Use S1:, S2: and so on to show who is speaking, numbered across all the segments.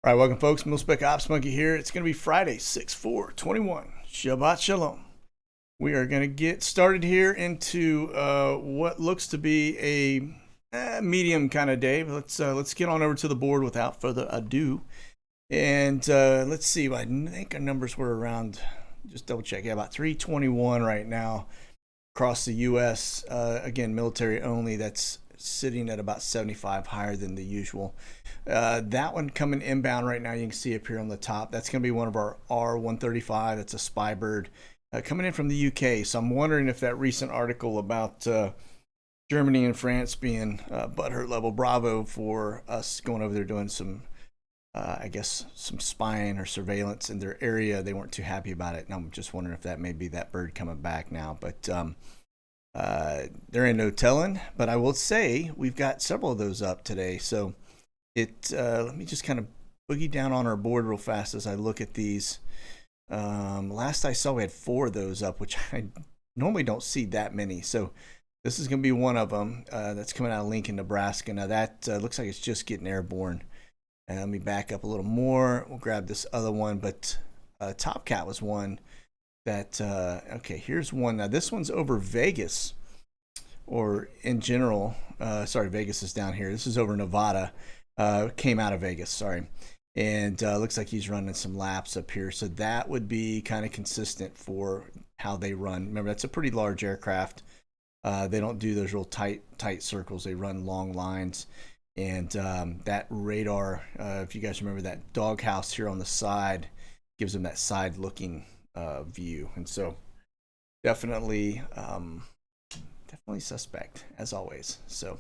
S1: All right, welcome folks. Mil-Spec Ops Monkey here. It's going to be Friday, 6/4/21. Shabbat Shalom. We are going to get started here into what looks to be a medium kind of day. Let's get on over to the board without further ado. And let's see. I think our numbers were around, just double check. Yeah, about 321 right now across the U.S. Again, military only. That's sitting at about 75, higher than the usual. That one coming inbound right now, you can see up here on the top. That's going to be one of our R135. That's a spy bird coming in from the UK. So I'm wondering if that recent article about Germany and France being butthurt level Bravo for us going over there doing some, I guess, some spying or surveillance in their area, they weren't too happy about it. And I'm just wondering if that may be that bird coming back now. But there ain't no telling. But I will say we've got several of those up today. So let me just kind of boogie down on our board real fast as I look at these. Last I saw we had 4 of those up, which I normally don't see that many. So this is going to be one of them that's coming out of Lincoln, Nebraska. Now that looks like it's just getting airborne. And let me back up a little more. We'll grab this other one. But Top Cat was one that, okay, here's one. Now this one's over Vegas, or in general. Sorry, Vegas is down here. This is over Nevada. Came out of Vegas, sorry. And looks like he's running some laps up here. So that would be kind of consistent for how they run. Remember, that's a pretty large aircraft. They don't do those real tight circles. They run long lines. And that radar, if you guys remember that doghouse here on the side, gives them that side looking view. And so definitely suspect as always. So,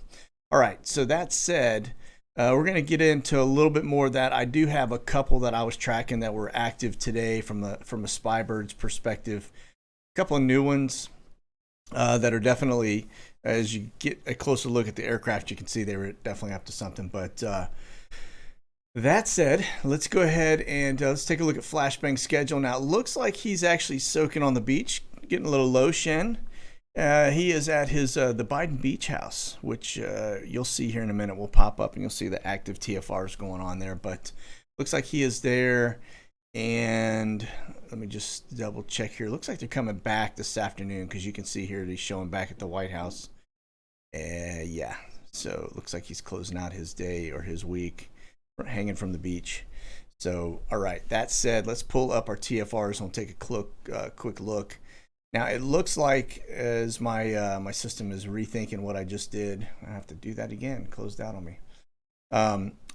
S1: all right. So that said, we're going to get into a little bit more of that. I do have a couple that I was tracking that were active today from a spy bird's perspective. A couple of new ones that are definitely, as you get a closer look at the aircraft, you can see they were definitely up to something. But that said, let's go ahead and let's take a look at Flashbang Schedule. Now, it looks like he's actually soaking on the beach, getting a little low shen. He is at his the Biden Beach House, which you'll see here in a minute. Will pop up and you'll see the active TFRs going on there. But looks like he is there. And let me just double check here. Looks like they're coming back this afternoon because you can see here he's showing back at the White House. Yeah, so it looks like he's closing out his day or his week, hanging from the beach. So, all right. That said, let's pull up our TFRs and we'll take a quick look. Now it looks like as my system is rethinking what I just did, I have to do that again. Closed out on me.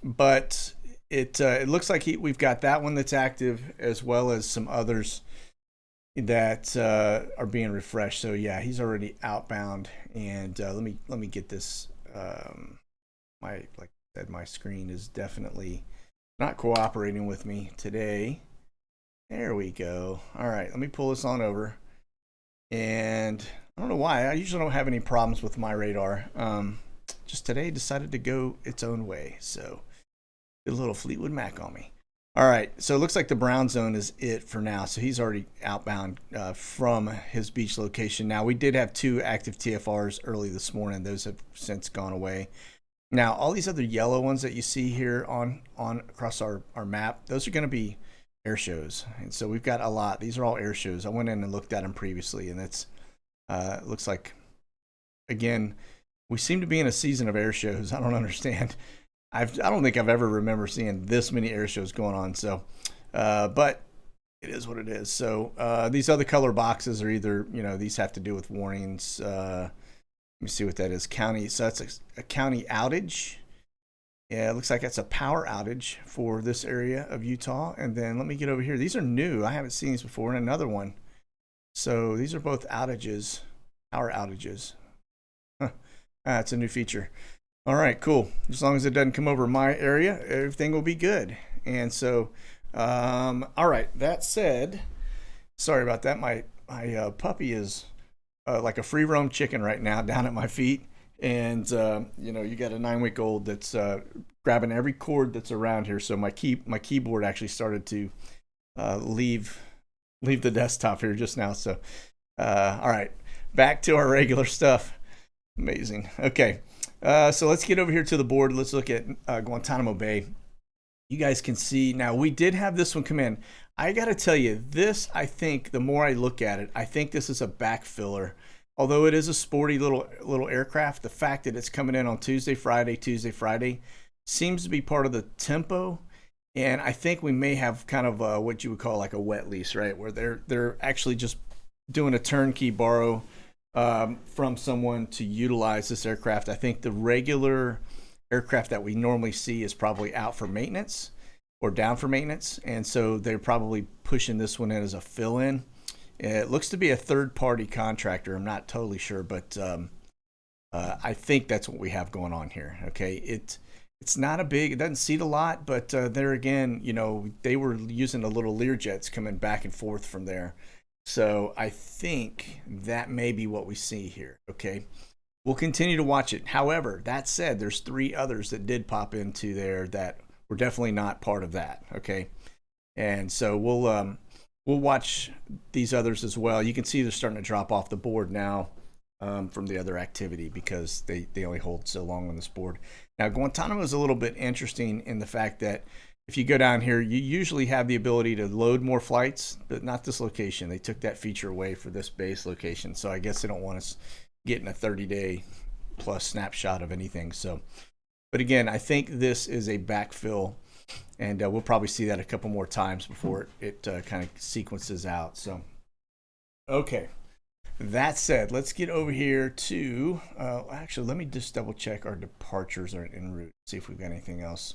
S1: But it looks like we've got that one that's active as well as some others that are being refreshed. So yeah, he's already outbound. And let me get this. Like I said, my screen is definitely not cooperating with me today. There we go. All right, let me pull this on over. And I don't know why. I usually don't have any problems with my radar. Just today decided to go its own way. So did a little Fleetwood Mac on me. All right. So it looks like the brown zone is it for now. So he's already outbound from his beach location. Now we did have 2 active TFRs early this morning. Those have since gone away. Now all these other yellow ones that you see here on across our map, those are going to be air shows. And so we've got a lot. These are all air shows. I went in and looked at them previously, and it's looks like, again, we seem to be in a season of air shows. I don't understand. I don't think I've ever remember seeing this many air shows going on. So but it is what it is. So these other color boxes are either, these have to do with warnings. Let me see what that is. County. So that's a county outage. Yeah, it looks like that's a power outage for this area of Utah. And then let me get over here. These are new. I haven't seen these before. And another one. So these are both outages, power outages. Huh. That's a new feature. All right, cool. As long as it doesn't come over my area, everything will be good. And so, all right, that said, sorry about that. My puppy is like a free roam chicken right now down at my feet. And you got a 9-week-old that's grabbing every cord that's around here. So my keyboard actually started to leave the desktop here just now. So all right, back to our regular stuff. Amazing. Okay, so let's get over here to the board. Let's look at Guantanamo Bay. You guys can see now we did have this one come in. I got to tell you, this, I think the more I look at it, I think this is a backfiller. Although it is a sporty little aircraft, the fact that it's coming in on Tuesday, Friday seems to be part of the tempo. And I think we may have kind of what you would call like a wet lease, right? Where they're actually just doing a turnkey borrow from someone to utilize this aircraft. I think the regular aircraft that we normally see is probably out for maintenance or down for maintenance, and so they're probably pushing this one in as a fill-in. It looks to be a third-party contractor. I'm not totally sure, but I think that's what we have going on here. Okay, it's not a big, it doesn't seat a lot, but there again, you know, they were using the little Learjets coming back and forth from there. So I think that may be what we see here. Okay, we'll continue to watch it. However, that said, there's 3 others that did pop into there that were definitely not part of that. Okay, and so we'll watch these others as well. You can see they're starting to drop off the board now from the other activity because they only hold so long on this board. Now, Guantanamo is a little bit interesting in the fact that if you go down here, you usually have the ability to load more flights, but not this location. They took that feature away for this base location, so I guess they don't want us getting a 30-day plus snapshot of anything. So, but again, I think this is a backfill, and we'll probably see that a couple more times before it kind of sequences out. So, okay. That said, let's get over here to, actually, let me just double check our departures are en route, see if we've got anything else.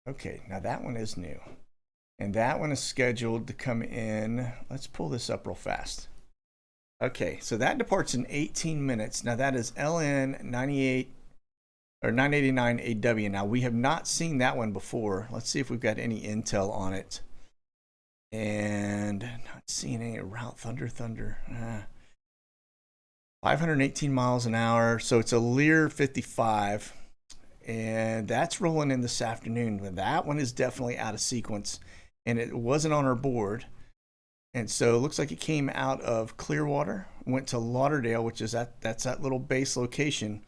S1: Okay, now that one is new. And that one is scheduled to come in. Let's pull this up real fast. Okay, so that departs in 18 minutes. Now that is LN 98 or 989 AW. Now we have not seen that one before. Let's see if we've got any intel on it. And not seeing any route Thunder. 518 miles an hour. So it's a Lear 55. And that's rolling in this afternoon. That one is definitely out of sequence. And it wasn't on our board. And so it looks like it came out of Clearwater, went to Lauderdale, which is that's that little base location.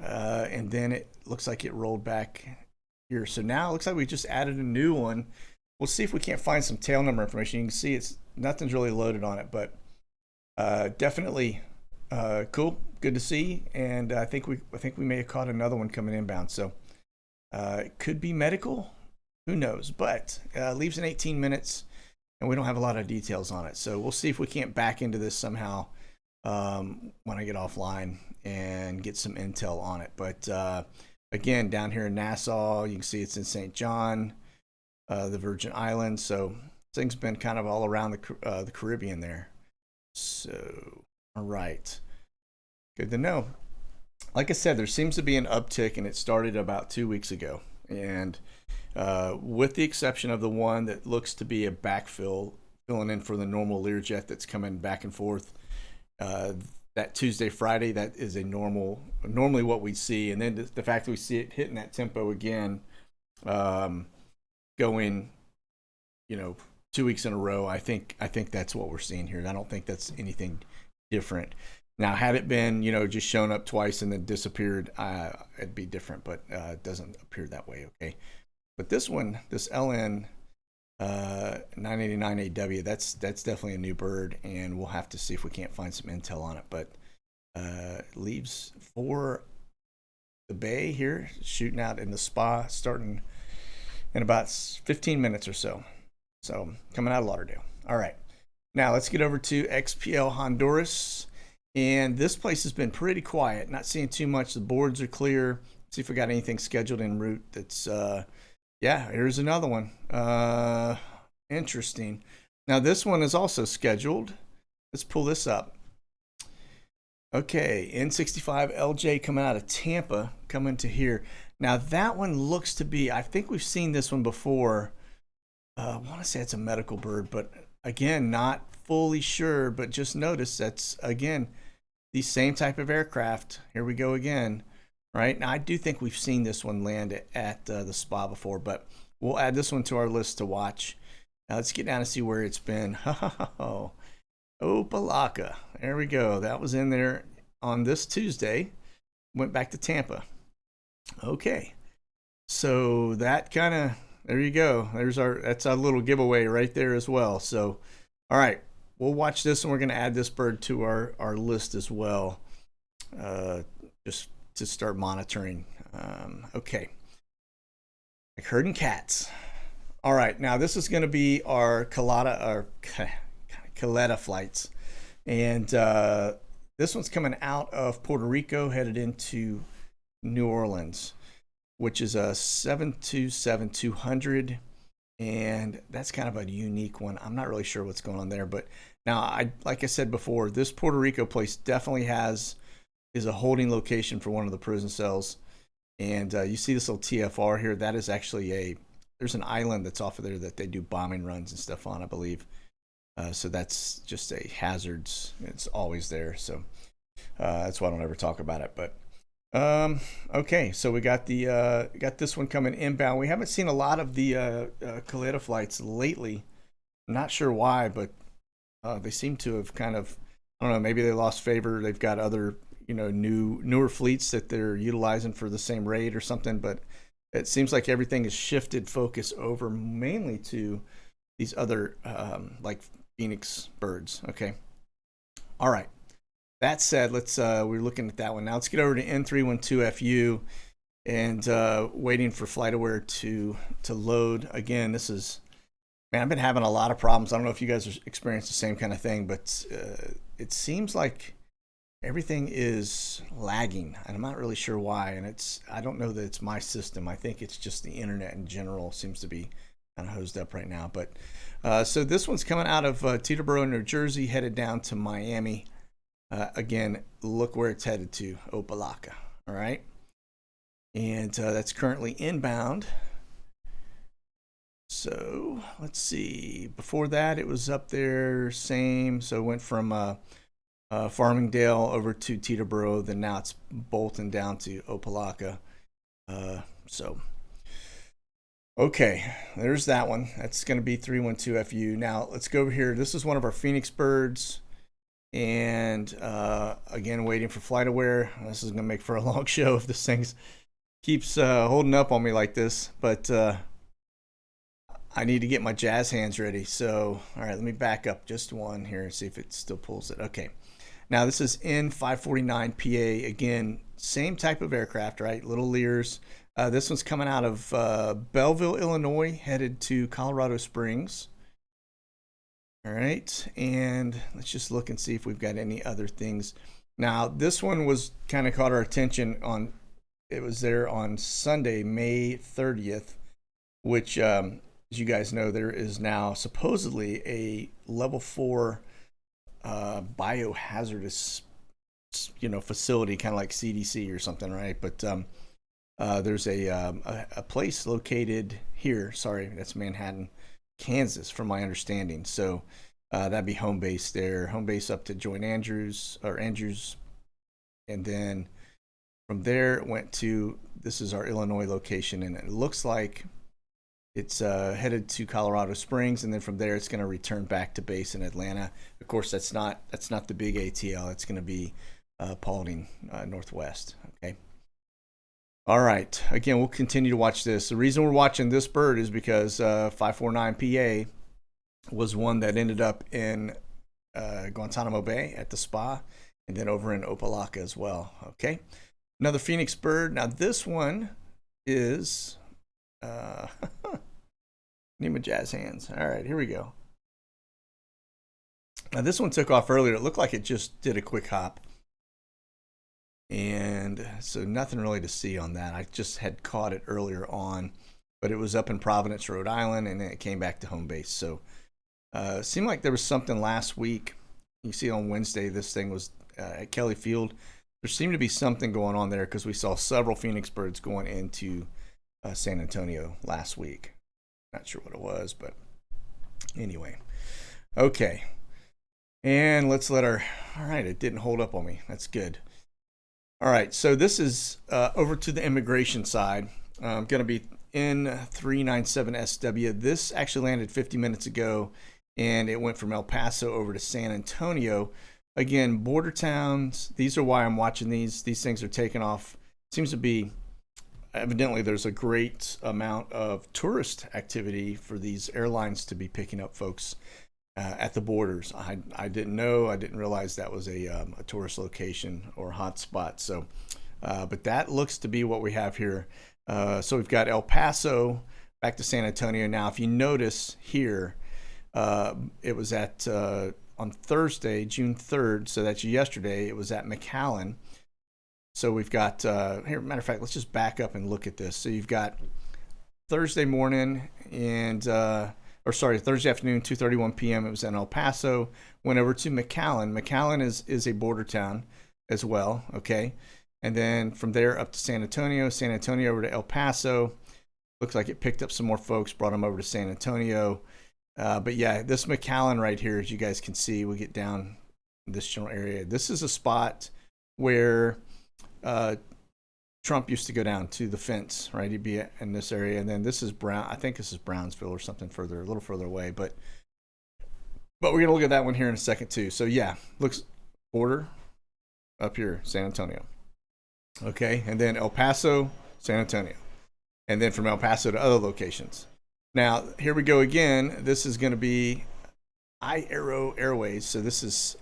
S1: And then it looks like it rolled back here. So now it looks like we just added a new one. We'll see if we can't find some tail number information. You can see it's nothing's really loaded on it, but definitely cool, good to see. And I think we may have caught another one coming inbound. So it could be medical, who knows? But leaves in 18 minutes, and we don't have a lot of details on it. So we'll see if we can't back into this somehow when I get offline and get some intel on it. But again, down here in Nassau, you can see it's in St. John. The Virgin Islands, so things been kind of all around the Caribbean there. So, all right, good to know. Like I said, there seems to be an uptick, and it started about 2 weeks ago. And with the exception of the one that looks to be a backfill, filling in for the normal Learjet that's coming back and forth, that Tuesday, Friday, that is a normally what we see. And then the fact that we see it hitting that tempo again, going, 2 weeks in a row. I think that's what we're seeing here. I don't think that's anything different. Now, had it been, just shown up twice and then disappeared, it'd be different, but it doesn't appear that way. Okay. But this one, this LN 989 AW, that's definitely a new bird, and we'll have to see if we can't find some intel on it. But it leaves for the bay here, shooting out in the spa, starting in about 15 minutes or so. So coming out of Lauderdale. All right. Now let's get over to XPL Honduras. And this place has been pretty quiet. Not seeing too much. The boards are clear. See if we got anything scheduled en route. That's, yeah, here's another one. Interesting. Now this one is also scheduled. Let's pull this up. Okay, N65 LJ coming out of Tampa, coming to here. Now that one looks to be, I think we've seen this one before. I want to say it's a medical bird, but again, not fully sure, but just notice that's, again, the same type of aircraft. Here we go again, right? Now I do think we've seen this one land at the spa before, but we'll add this one to our list to watch. Now let's get down and see where it's been. Oh, Palaka. There we go. That was in there on this Tuesday. Went back to Tampa. Okay. so that kind of, there you go. That's our little giveaway right there as well. So, all right, we'll watch this and we're going to add this bird to our list as well, just to start monitoring. Okay. Like herding cats. All right, now this is going to be our Caleta flights. And this one's coming out of Puerto Rico, headed into New Orleans, which is a 727-200. And that's kind of a unique one. I'm not really sure what's going on there. But now, like I said before, this Puerto Rico place definitely is a holding location for one of the prison cells. And you see this little TFR here. That is actually there's an island that's off of there that they do bombing runs and stuff on, I believe. So that's just a hazards. It's always there. So that's why I don't ever talk about it. But okay, so we got this one coming inbound. We haven't seen a lot of the Caleta flights lately. I'm not sure why, but they seem to have kind of, I don't know, maybe they lost favor. They've got other, newer fleets that they're utilizing for the same raid or something. But it seems like everything has shifted focus over mainly to these other like Phoenix birds. Okay. All right. That said, we're looking at that one. Now let's get over to N312FU and waiting for FlightAware to load. Again, this is, man, I've been having a lot of problems. I don't know if you guys are experiencing the same kind of thing, but it seems like everything is lagging, and I'm not really sure why. And I don't know that it's my system. I think it's just the internet in general seems to be kind of hosed up right now. But so this one's coming out of Teterboro, New Jersey, headed down to Miami. Again, look where it's headed to, Opelika. All right. And that's currently inbound. So let's see. Before that, it was up there, same. So it went from Farmingdale over to Teterboro. Then now it's bolting down to Opelika. Okay, there's that one. That's going to be 312FU. Now let's go over here. This is one of our Phoenix birds. And again, waiting for FlightAware. This is going to make for a long show if this thing keeps holding up on me like this. But I need to get my jazz hands ready. So, all right, let me back up just one here and see if it still pulls it. Okay. Now, this is N549PA. Again, same type of aircraft, right? Little Lears. This one's coming out of Belleville, Illinois, headed to Colorado Springs. All right, and let's just look and see if we've got any other things. Now, this one was kind of caught our attention it was there on Sunday, May 30th, which, as you guys know, there is now supposedly a level 4 biohazardous, facility, kind of like CDC or something, right? But there's a place located here. Sorry, that's Manhattan, Kansas, from my understanding. So that'd be home base there. Home base up to Joint Andrews, and then from there it went to, this is our Illinois location, and it looks like it's headed to Colorado Springs, and then from there it's going to return back to base in Atlanta. Of course, that's not the big ATL. It's going to be Paulding Northwest. Okay. All right. Again, we'll continue to watch this. The reason we're watching this bird is because 549PA was one that ended up in Guantanamo Bay at the spa, and then over in Opelika as well. Okay. Another Phoenix bird. Now this one is need my jazz hands. All right, here we go. Now this one took off earlier. It looked like it just did a quick hop. And so nothing really to see on that. I just had caught it earlier on, but it was up in Providence, Rhode Island, and then it came back to home base. So it seemed like there was something last week. You see on Wednesday, this thing was at Kelly Field. There seemed to be something going on there because we saw several Phoenix birds going into San Antonio last week. Not sure what it was, but anyway. Okay. And let's all right, it didn't hold up on me. That's good. All right, so this is over to the immigration side. Going to be N397SW. This actually landed 50 minutes ago, and it went from El Paso over to San Antonio. Again, border towns. These are why I'm watching these. These things are taking off. Seems to be evidently there's a great amount of tourist activity for these airlines to be picking up folks at the borders. I didn't know. I didn't realize that was a tourist location or hotspot. So, but that looks to be what we have here. So we've got El Paso back to San Antonio. Now, if you notice here, it was at on Thursday, June 3rd. So that's yesterday. It was at McAllen. So we've got here. Matter of fact, let's just back up and look at this. So you've got Thursday morning and Thursday afternoon, 2:31 p.m. It was in El Paso. Went over to McAllen. McAllen is a border town as well. Okay, and then from there up to San Antonio. San Antonio over to El Paso. Looks like it picked up some more folks, brought them over to San Antonio. But yeah, this McAllen right here, as you guys can see, we get down this general area. This is a spot where Trump used to go down to the fence, right? He'd be in this area, and then this is I think this is Brownsville or something further, a little further away. But we're gonna look at that one here in a second too. So yeah, looks border up here, San Antonio. Okay, and then El Paso, San Antonio, and then from El Paso to other locations. Now here we go again. This is going to be iAero Airways. So this is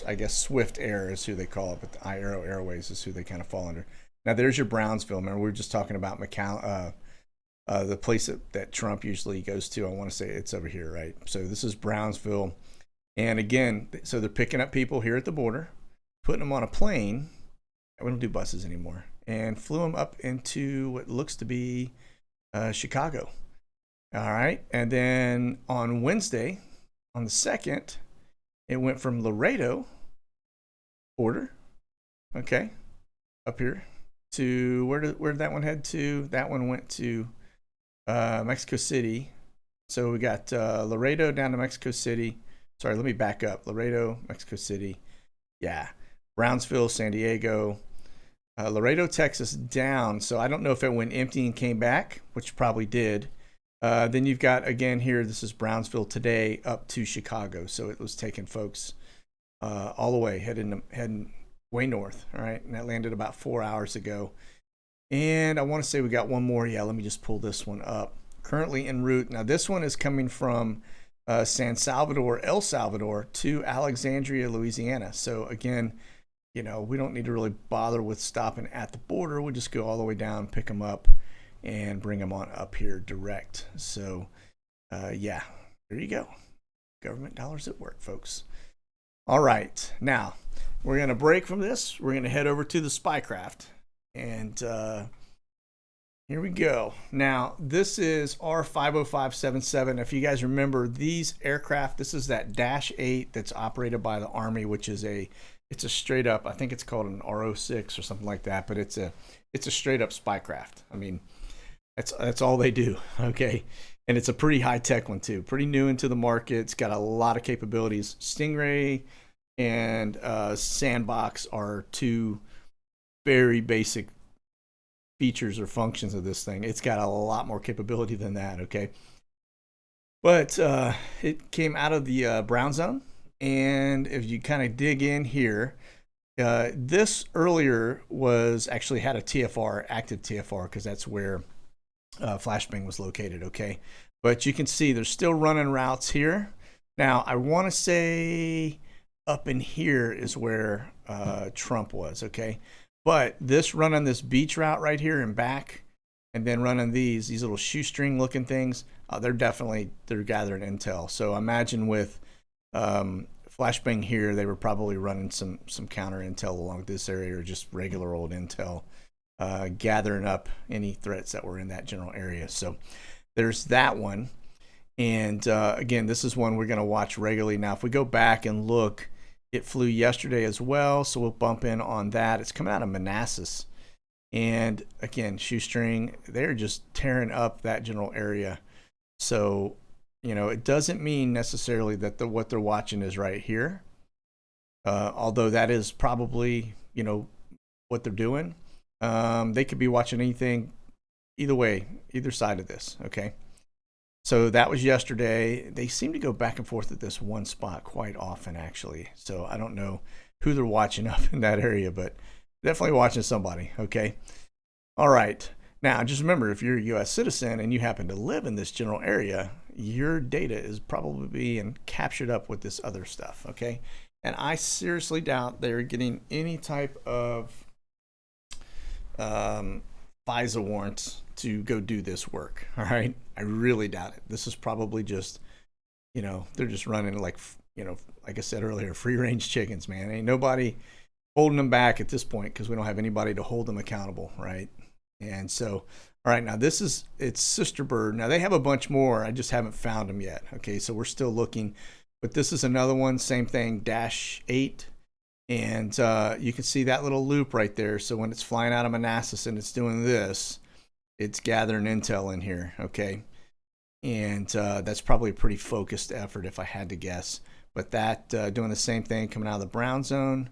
S1: I guess Swift Air is who they call it, but the iAero Airways is who they kind of fall under. Now there's your Brownsville. Remember, we were just talking about McAllen, the place that Trump usually goes to. I want to say it's over here, right? So this is Brownsville. And again, so they're picking up people here at the border, putting them on a plane. We don't do buses anymore. And flew them up into what looks to be Chicago. All right. And then on Wednesday, on the 2nd, it went from Laredo border, okay, up here to where did that one head to? That one went to Mexico City. So we got Laredo down to Mexico City. Sorry, let me back up. Laredo, Mexico City. Yeah. Brownsville, San Diego. Laredo, Texas down. So I don't know if it went empty and came back, which probably did. Then you've got, again, here, this is Brownsville today up to Chicago. So it was taking folks all the way, heading way north, all right? And that landed about 4 hours ago. And I want to say we got one more. Yeah, let me just pull this one up. Currently en route. Now, this one is coming from San Salvador, El Salvador, to Alexandria, Louisiana. So, again, we don't need to really bother with stopping at the border. We'll just go all the way down, pick them up, and bring them on up here direct. So, yeah, there you go. Government dollars at work, folks. All right, now we're going to break from this. We're going to head over to the Spycraft. And here we go. Now, this is R50577. If you guys remember these aircraft, this is that Dash 8 that's operated by the Army, which is it's a straight up, I think it's called an R06 or something like that, but it's a straight up spycraft. I mean, that's all they do, okay? And it's a pretty high tech one too, pretty new into the market. It's got a lot of capabilities. Stingray and Sandbox are two very basic features or functions of this thing. It's got a lot more capability than that, okay? But it came out of the brown zone. And if you kind of dig in here, this earlier actually had a TFR, active TFR, because that's where Flashbang was located, okay? But you can see they're still running routes here. Now, I want to say up in here is where Trump was, okay? But running this beach route right here and back, and then running these little shoestring looking things, they're gathering intel. So imagine with Flashbang here, they were probably running some counter intel along this area, or just regular old intel, gathering up any threats that were in that general area. So there's that one. And again, this is one we're going to watch regularly. Now, if we go back and look, it flew yesterday as well, so we'll bump in on that. It's coming out of Manassas. And again, shoestring, they're just tearing up that general area. So, it doesn't mean necessarily that what they're watching is right here. Although that is probably, what they're doing. They could be watching anything either way, either side of this, okay? So that was yesterday. They seem to go back and forth at this one spot quite often, actually. So I don't know who they're watching up in that area, but definitely watching somebody, okay? All right. Now, just remember, if you're a U.S. citizen and you happen to live in this general area, your data is probably being captured up with this other stuff, okay? And I seriously doubt they're getting any type of FISA warrants to go do this work, all right? I really doubt it. This is probably just, they're just running like, like I said earlier, free-range chickens, man. Ain't nobody holding them back at this point because we don't have anybody to hold them accountable, right? And so, all right, now it's Sister Bird. Now they have a bunch more. I just haven't found them yet. Okay, so we're still looking, but this is another one, same thing, -8. And you can see that little loop right there. So when it's flying out of Manassas and it's doing this, it's gathering intel in here, okay? And that's probably a pretty focused effort if I had to guess. But that doing the same thing coming out of the brown zone.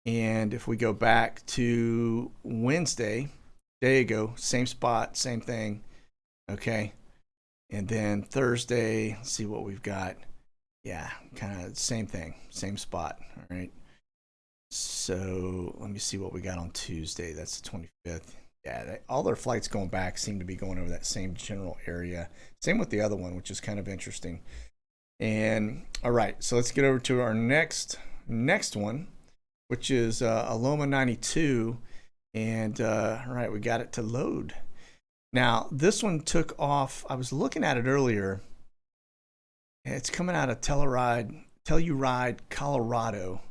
S1: And if we go back to Wednesday, there you go, same spot, same thing, okay? And then Thursday, let's see what we've got. Yeah, kind of same thing, same spot, all right? So let me see what we got on Tuesday. That's the 25th. Yeah, all their flights going back seem to be going over that same general area. Same with the other one, which is kind of interesting. And all right, so let's get over to our next one, which is Aloma 92. And all right, we got it to load. Now, this one took off. I was looking at it earlier. It's coming out of Telluride, Colorado.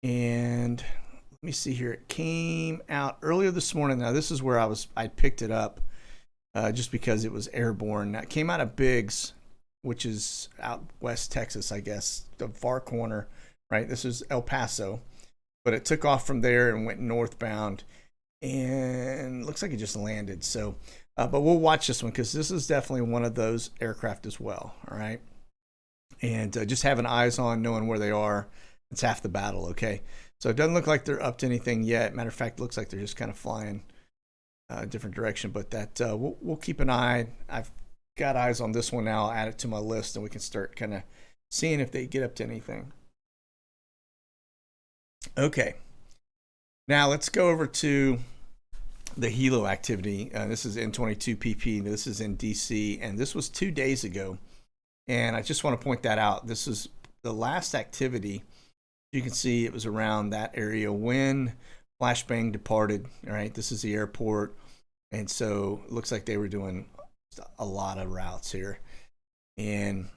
S1: And let me see here. It came out earlier this morning. Now, this is where I picked it up just because it was airborne. Now, it came out of Biggs, which is out west Texas, I guess, the far corner, right? This is El Paso. But it took off from there and went northbound, and looks like it just landed. So, but we'll watch this one because this is definitely one of those aircraft as well. All right, and just having eyes on, knowing where they are, it's half the battle. Okay, so it doesn't look like they're up to anything yet. Matter of fact, it looks like they're just kind of flying a different direction. But that we'll keep an eye. I've got eyes on this one now. I'll add it to my list, and we can start kind of seeing if they get up to anything. Okay, now let's go over to the Helo Activity. This is N22PP. This is in DC, and this was 2 days ago. And I just want to point that out. This is the last activity. You can see it was around that area when Flashbang departed. All right, this is the airport, and so it looks like they were doing a lot of routes here. And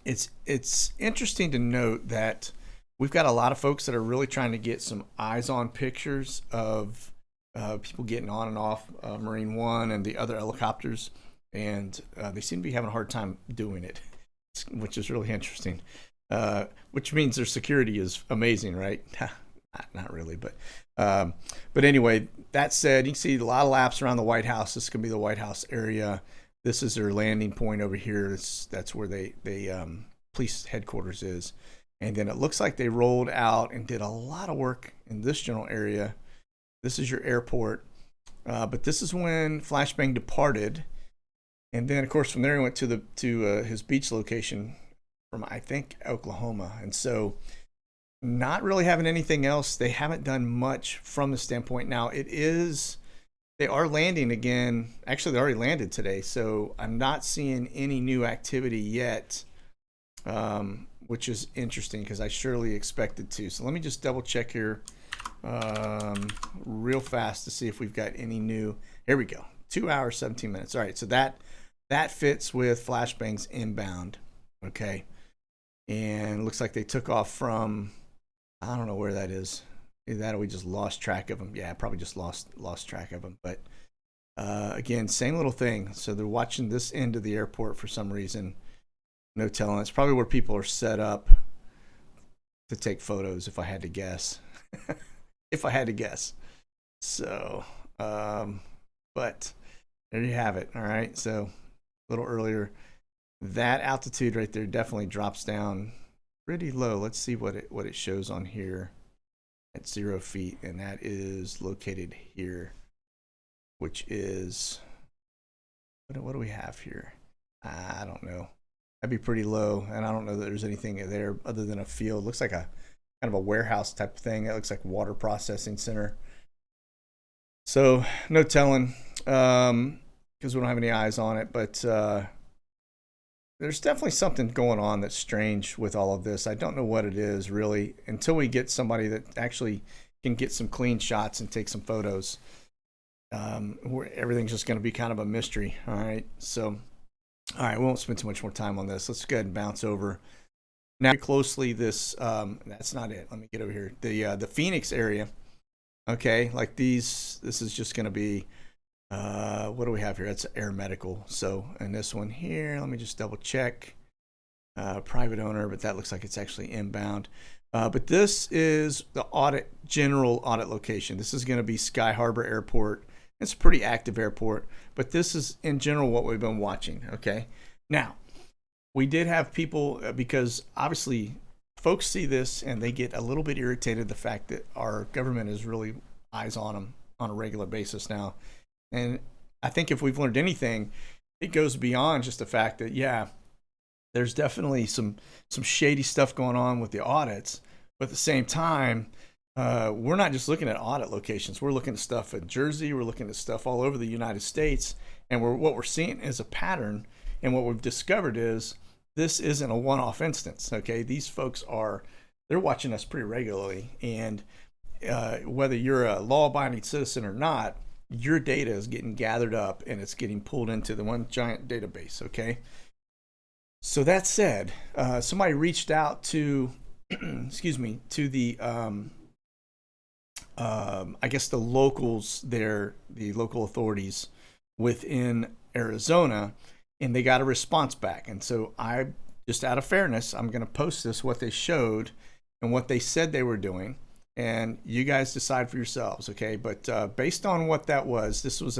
S1: it's interesting to note that we've got a lot of folks that are really trying to get some eyes-on pictures of people getting on and off Marine One and the other helicopters, and they seem to be having a hard time doing it, which is really interesting. Which means their security is amazing, right? Not really, but anyway. That said, you can see a lot of laps around the White House. This is gonna be the White House area. This is their landing point over here. That's where they police headquarters is. And then it looks like they rolled out and did a lot of work in this general area. This is your airport. But this is when Flashbang departed. And then, of course, from there he went to his beach location from, I think, Oklahoma. And so not really having anything else. They haven't done much from the standpoint. Now, they are landing again. Actually, they already landed today. So I'm not seeing any new activity yet. Which is interesting because I surely expected to. So let me just double check here real fast to see if we've got any new. Here we go. 2 hours, 17 minutes. All right, so that fits with Flashbang's inbound. Okay, and it looks like they took off from, I don't know where that is. Either that or we just lost track of them. Yeah, probably just lost track of them. But again, same little thing. So they're watching this end of the airport for some reason. No telling. It's probably where people are set up to take photos, if I had to guess. If I had to guess. So, but there you have it. All right. So a little earlier, that altitude right there definitely drops down pretty low. Let's see what it shows on here at 0 feet, and that is located here, which is, what do we have here? I don't know. That'd be pretty low, and I don't know that there's anything there other than a field. Looks like a kind of a warehouse type of thing. It looks like water processing center. So no telling, because we don't have any eyes on it, but there's definitely something going on that's strange with all of this. I don't know what it is really until we get somebody that actually can get some clean shots and take some photos. Everything's just going to be kind of a mystery. All right. So, all right, we won't spend too much more time on this. Let's go ahead and bounce over. Now, closely, this, that's not it. Let me get over here. The Phoenix area. Okay. Like this is just going to be, what do we have here? That's air medical. So, and this one here, let me just double check. Private owner, but that looks like it's actually inbound. But this is the general audit location. This is going to be Sky Harbor Airport. It's a pretty active airport, but this is in general what we've been watching. Okay. Now, we did have people, because obviously folks see this and they get a little bit irritated the fact that our government is really eyes on them on a regular basis now. And I think if we've learned anything, it goes beyond just the fact that, yeah, there's definitely some shady stuff going on with the audits, but at the same time, we're not just looking at audit locations. We're looking at stuff in Jersey. We're looking at stuff all over the United States. And what we're seeing is a pattern. And what we've discovered is this isn't a one-off instance. Okay. These folks they're watching us pretty regularly. And whether you're a law-abiding citizen or not, your data is getting gathered up and it's getting pulled into the one giant database. Okay. So that said, somebody reached out to, excuse me, to the, I guess the locals there, the local authorities within Arizona, and they got a response back. And so I, just out of fairness, I'm going to post this, what they showed and what they said they were doing. And you guys decide for yourselves, okay? But based on what that was, this was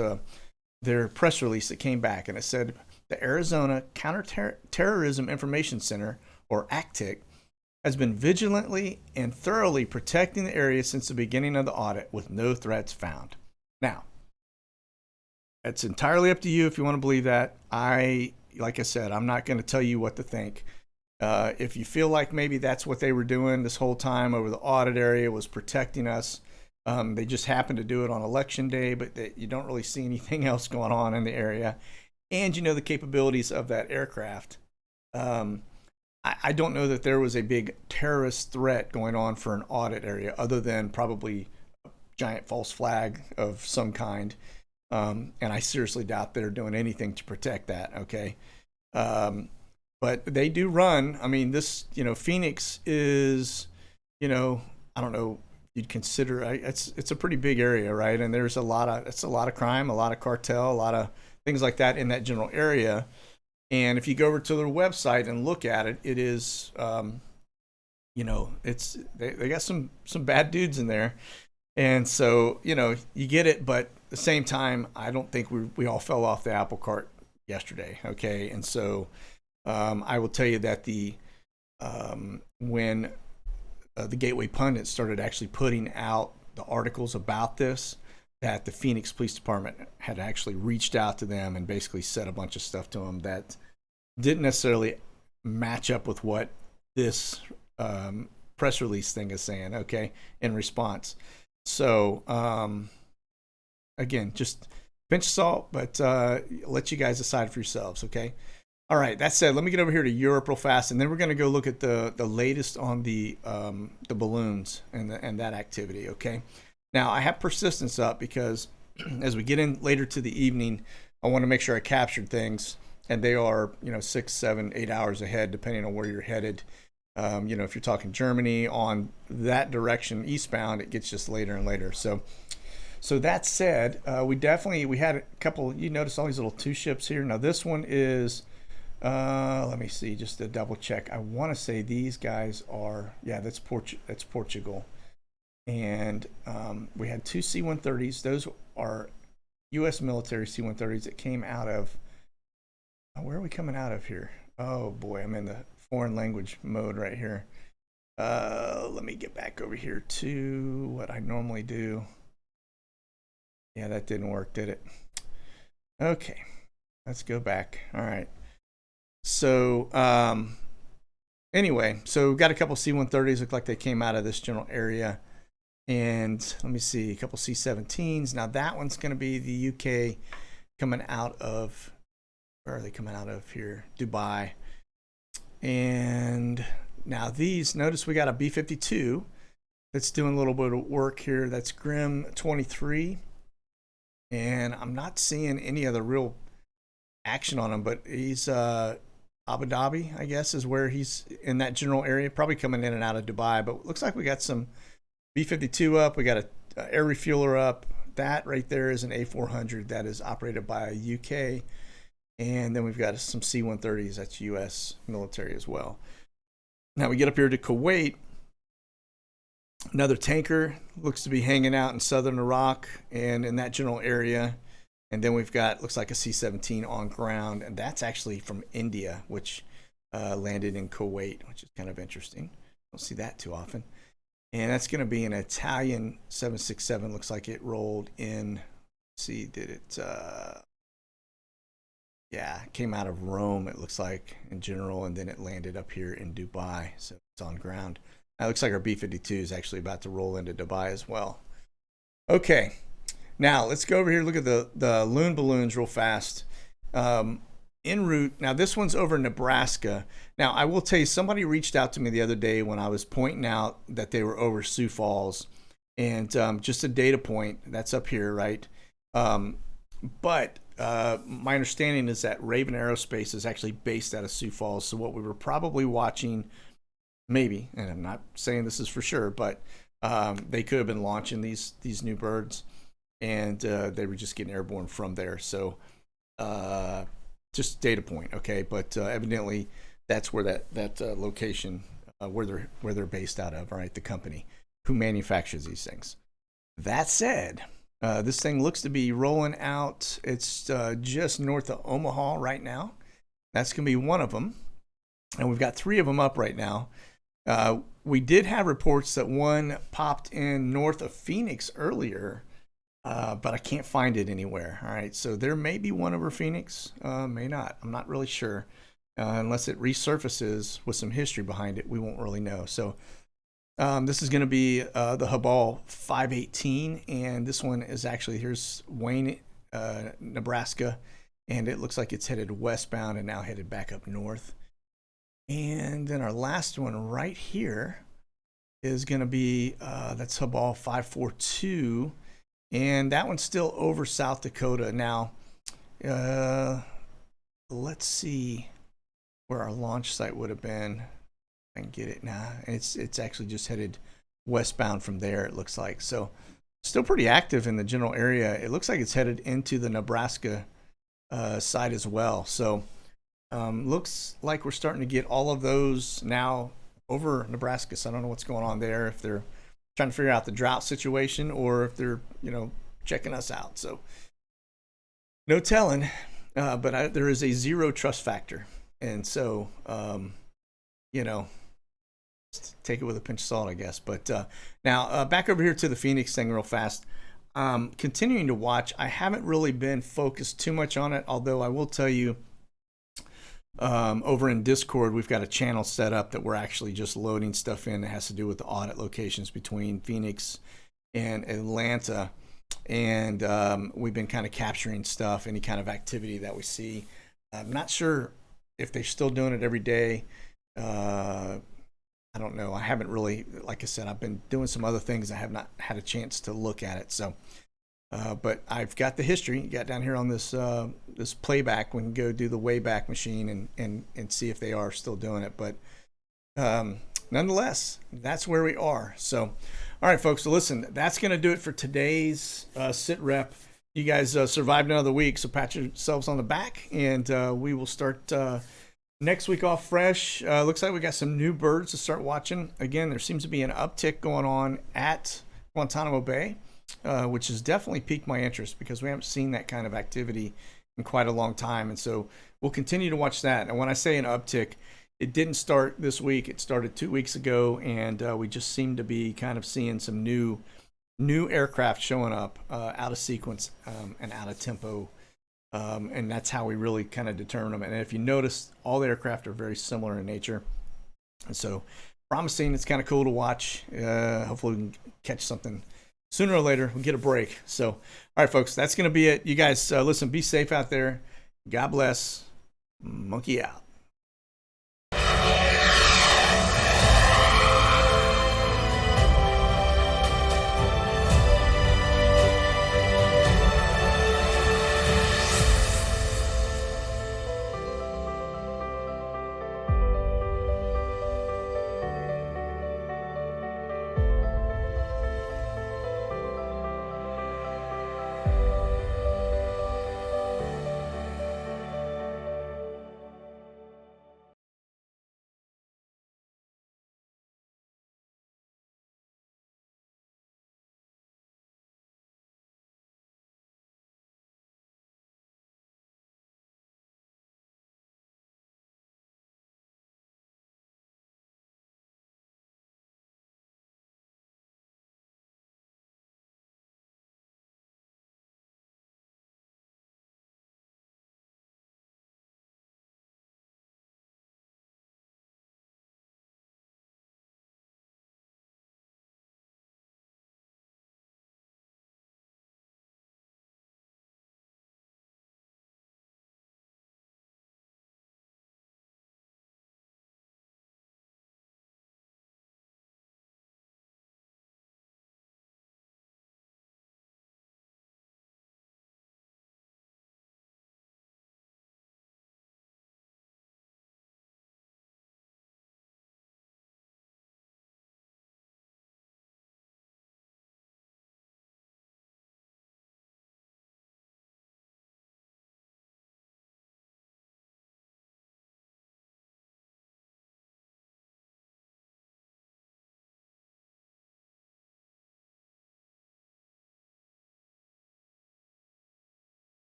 S1: their press release that came back, and it said the Arizona Counterterrorism Information Center, or ACTIC, has been vigilantly and thoroughly protecting the area since the beginning of the audit with no threats found. Now, it's entirely up to you if you want to believe that. Like I said, I'm not going to tell you what to think. If you feel like maybe that's what they were doing this whole time over the audit area was protecting us, they just happened to do it on election day, but you don't really see anything else going on in the area. And you know the capabilities of that aircraft. I don't know that there was a big terrorist threat going on for an audit area other than probably a giant false flag of some kind. And I seriously doubt they're doing anything to protect that. Okay. But they do run. I mean, this, Phoenix is, I don't know, you'd consider it's a pretty big area, right? And there's a lot of crime, a lot of cartel, a lot of things like that in that general area. And if you go over to their website and look at it, it is, it's they got some bad dudes in there, and so you get it. But at the same time, I don't think we all fell off the apple cart yesterday. Okay, and so I will tell you that when the Gateway Pundit started actually putting out the articles about this, that the Phoenix Police Department had actually reached out to them and basically said a bunch of stuff to them that didn't necessarily match up with what this press release thing is saying, okay, in response. So, again, just pinch of salt, but let you guys decide for yourselves, okay? All right, that said, let me get over here to Europe real fast, and then we're going to go look at the latest on the balloons and that activity, okay? Now, I have persistence up because as we get in later to the evening, I want to make sure I captured things, and they are, 6, 7, 8 hours ahead, depending on where you're headed. If you're talking Germany on that direction eastbound, it gets just later and later. So that said, we had a couple. You notice all these little 2 ships here. Now this one is, let me see, just to double check. I want to say these guys are, that's Portugal. And we had 2 C-130s. Those are U.S. military C-130s that came out of, where are we coming out of here? Oh boy, I'm in the foreign language mode right here. Let me get back over here to what I normally do. Yeah, that didn't work, did it? Okay, let's go back. All right. So anyway, so we've got a couple C-130s. Look like they came out of this general area. And let me see, a couple C-17s. Now that one's going to be the UK coming out of, where are they coming out of here? Dubai. And now these, notice we got a B-52 that's doing a little bit of work here. That's Grim 23. And I'm not seeing any other real action on him, but he's Abu Dhabi, I guess, is where he's in that general area, probably coming in and out of Dubai. But looks like we got some B-52 up. We got a air refueler up. That right there is an A400 that is operated by a UK. And then we've got some C-130s. That's US military as well. Now we get up here to Kuwait. Another tanker looks to be hanging out in southern Iraq and in that general area. And then we've got, looks like a C-17 on ground. And that's actually from India, which landed in Kuwait, which is kind of interesting. Don't see that too often. And that's going to be an Italian 767. Looks like it rolled in. Let's see, did it? Yeah, it came out of Rome, it looks like, in general. And then it landed up here in Dubai. So it's on ground. It looks like our B-52 is actually about to roll into Dubai as well. Okay, now let's go over here. Look at the loon balloons real fast. En route. Now this one's over Nebraska. Now I will tell you, somebody reached out to me the other day when I was pointing out that they were over Sioux Falls, and just a data point that's up here, right? But my understanding is that Raven Aerospace is actually based out of Sioux Falls. So what we were probably watching, maybe, and I'm not saying this is for sure, but they could have been launching these new birds, and they were just getting airborne from there. So just data point, okay? But evidently that's where that location where they're based out of, all right? The company who manufactures these things. That said, this thing looks to be rolling out. It's just north of Omaha right now. That's gonna be one of them, and we've got 3 of them up right now. We did have reports that one popped in north of Phoenix earlier, but I can't find it anywhere. All right, so there may be one over Phoenix, may not. I'm not really sure. Unless it resurfaces with some history behind it, we won't really know. So this is going to be the Habal 518, and this one is actually, here's Wayne, Nebraska, and it looks like it's headed westbound and now headed back up north. And then our last one right here is going to be, that's Habal 542. And that one's still over South Dakota. Now, let's see where our launch site would have been. I can get it now. And it's actually just headed westbound from there, it looks like. So still pretty active in the general area. It looks like it's headed into the Nebraska side as well. So looks like we're starting to get all of those now over Nebraska. So I don't know what's going on there, if they're trying to figure out the drought situation or if they're, checking us out. So no telling, but there is a zero trust factor. And so, take it with a pinch of salt, I guess. But now back over here to the Phoenix thing real fast. Continuing to watch. I haven't really been focused too much on it, although I will tell you, over in Discord, we've got a channel set up that we're actually just loading stuff in that has to do with the audit locations between Phoenix and Atlanta. And we've been kind of capturing stuff, any kind of activity that we see. I'm not sure if they're still doing it every day. I don't know. I haven't really, like I said, I've been doing some other things. I have not had a chance to look at it. So, but I've got the history. You got down here on this this playback. We can go do the Wayback Machine and see if they are still doing it. But nonetheless, that's where we are. So, all right, folks. So listen, that's going to do it for today's SITREP. You guys survived another week, so pat yourselves on the back, and we will start next week off fresh. Looks like we got some new birds to start watching. Again, there seems to be an uptick going on at Guantanamo Bay, which has definitely piqued my interest because we haven't seen that kind of activity in quite a long time. And so we'll continue to watch that. And when I say an uptick, it didn't start this week. It started 2 weeks ago, and we just seem to be kind of seeing some new aircraft showing up out of sequence and out of tempo. And that's how we really kind of determine them. And if you notice, all the aircraft are very similar in nature. And so promising. It's kind of cool to watch. Hopefully we can catch something sooner or later. We'll get a break. So, all right, folks, that's going to be it. You guys, listen, be safe out there. God bless. Monkey out.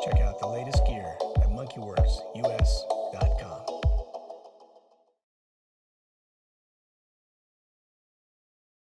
S1: Check out the latest gear at Monkey Werx US.